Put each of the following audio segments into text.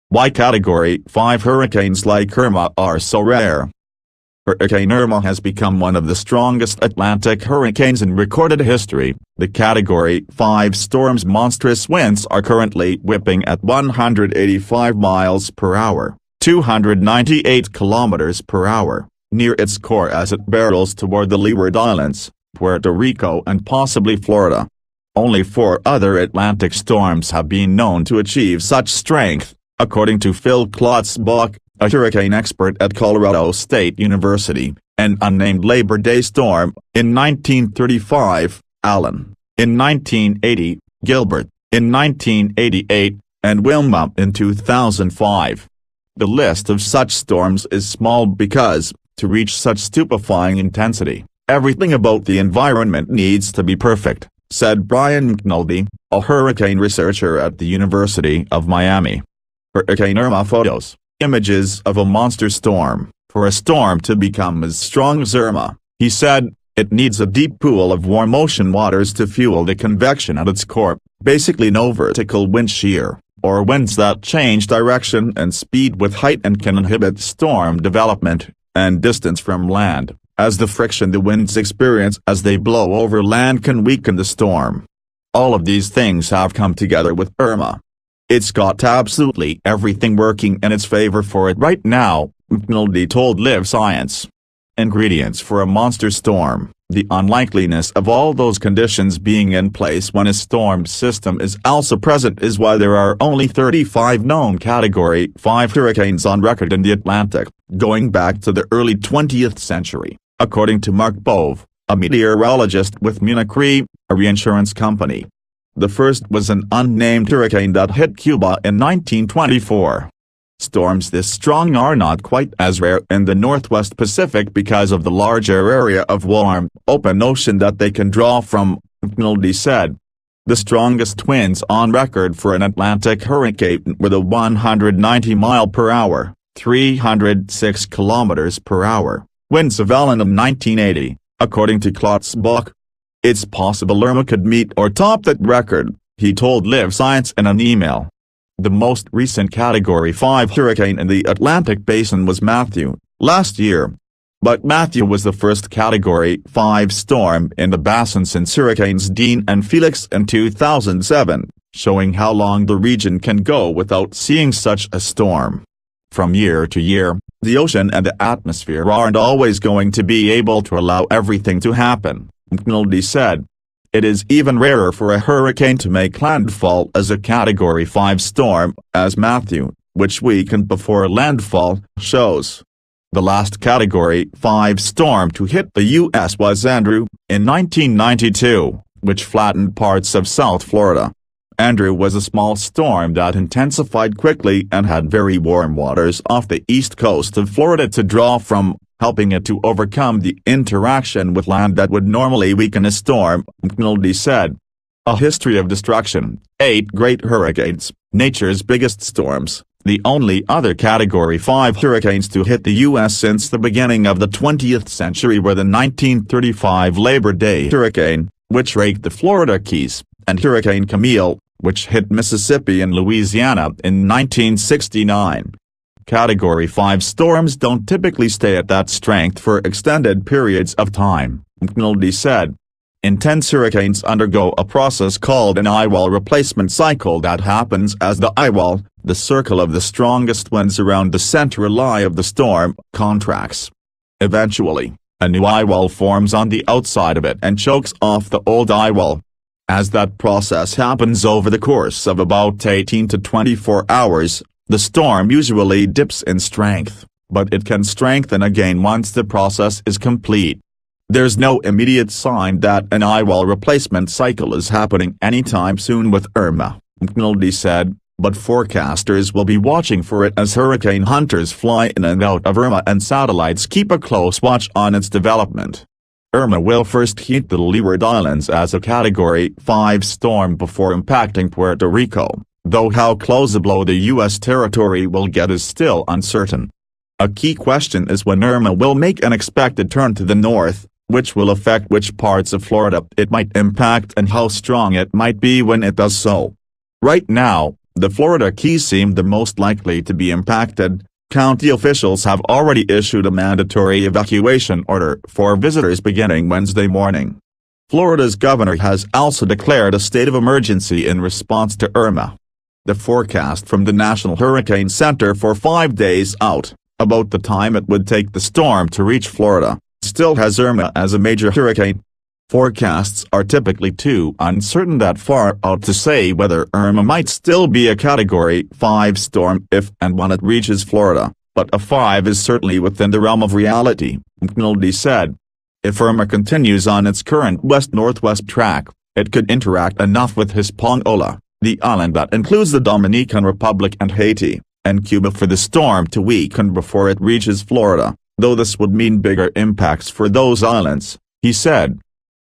Why Category 5 hurricanes like Irma are so rare? Hurricane Irma has become one of the strongest Atlantic hurricanes in recorded history. The Category 5 storm's monstrous winds are currently whipping at 185 miles per hour, 298 kilometers per hour, near its core as it barrels toward the Leeward Islands, Puerto Rico and possibly Florida. Only 4 other Atlantic storms have been known to achieve such strength, according to Phil Klotzbach, a hurricane expert at Colorado State University. An unnamed Labor Day storm, in 1935, Allen, in 1980, Gilbert, in 1988, and Wilma in 2005. The list of such storms is small because, to reach such stupefying intensity, everything about the environment needs to be perfect, said Brian McNulty, a hurricane researcher at the University of Miami. Hurricane Irma photos, images of a monster storm. For a storm to become as strong as Irma, he said, it needs a deep pool of warm ocean waters to fuel the convection at its core, basically no vertical wind shear, or winds that change direction and speed with height and can inhibit storm development, and distance from land, as the friction the winds experience as they blow over land can weaken the storm. All of these things have come together with Irma. It's got absolutely everything working in its favor for it right now, McNulty told Live Science. Ingredients for a monster storm: the unlikeliness of all those conditions being in place when a storm system is also present is why there are only 35 known Category 5 hurricanes on record in the Atlantic, going back to the early 20th century, according to Mark Bove, a meteorologist with Munich Re, a reinsurance company. The first was an unnamed hurricane that hit Cuba in 1924. Storms this strong are not quite as rare in the Northwest Pacific because of the larger area of warm, open ocean that they can draw from, McNulty said. The strongest winds on record for an Atlantic hurricane were the 190-mile-per-hour, 306 kilometers per hour, winds of Allen of 1980, according to Klotzbach. It's possible Irma could meet or top that record, he told Live Science in an email. The most recent Category 5 hurricane in the Atlantic basin was Matthew, last year. But Matthew was the first Category 5 storm in the basin since Hurricanes Dean and Felix in 2007, showing how long the region can go without seeing such a storm. From year to year, the ocean and the atmosphere aren't always going to be able to allow everything to happen, McNulty said. It is even rarer for a hurricane to make landfall as a Category 5 storm, as Matthew, which weakened before landfall, shows. The last Category 5 storm to hit the U.S. was Andrew, in 1992, which flattened parts of South Florida. Andrew was a small storm that intensified quickly and had very warm waters off the east coast of Florida to draw from, helping it to overcome the interaction with land that would normally weaken a storm, McNulty said. A history of destruction, 8 great hurricanes, nature's biggest storms, the only other Category 5 hurricanes to hit the U.S. since the beginning of the 20th century were the 1935 Labor Day hurricane, which raked the Florida Keys, and Hurricane Camille, which hit Mississippi and Louisiana in 1969. Category 5 storms don't typically stay at that strength for extended periods of time, McNulty said. Intense hurricanes undergo a process called an eyewall replacement cycle that happens as the eyewall, the circle of the strongest winds around the central eye of the storm, contracts. Eventually, a new eyewall forms on the outside of it and chokes off the old eyewall. As that process happens over the course of about 18 to 24 hours, the storm usually dips in strength, but it can strengthen again once the process is complete. There's no immediate sign that an eyewall replacement cycle is happening anytime soon with Irma, McNulty said, but forecasters will be watching for it as hurricane hunters fly in and out of Irma and satellites keep a close watch on its development. Irma will first hit the Leeward Islands as a Category 5 storm before impacting Puerto Rico, though how close a blow the U.S. territory will get is still uncertain. A key question is when Irma will make an expected turn to the north, which will affect which parts of Florida it might impact and how strong it might be when it does so. Right now, The Florida Keys seem the most likely to be impacted. County officials have already issued a mandatory evacuation order for visitors beginning Wednesday morning. Florida's governor has also declared a state of emergency in response to Irma. The forecast from the National Hurricane Center for 5 days out, about the time it would take the storm to reach Florida, still has Irma as a major hurricane. Forecasts are typically too uncertain that far out to say whether Irma might still be a Category 5 storm if and when it reaches Florida, but a 5 is certainly within the realm of reality, McNulty said. If Irma continues on its current west-northwest track, it could interact enough with Hispaniola, the island that includes the Dominican Republic and Haiti, and Cuba for the storm to weaken before it reaches Florida, though this would mean bigger impacts for those islands, he said.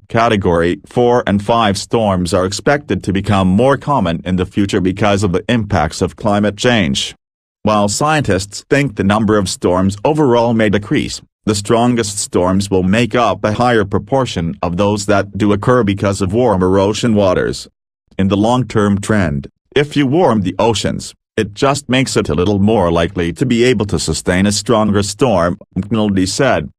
Category 4 and 5 storms are expected to become more common in the future because of the impacts of climate change. While scientists think the number of storms overall may decrease, the strongest storms will make up a higher proportion of those that do occur because of warmer ocean waters. In the long-term trend, if you warm the oceans, it just makes it a little more likely to be able to sustain a stronger storm, McNulty said.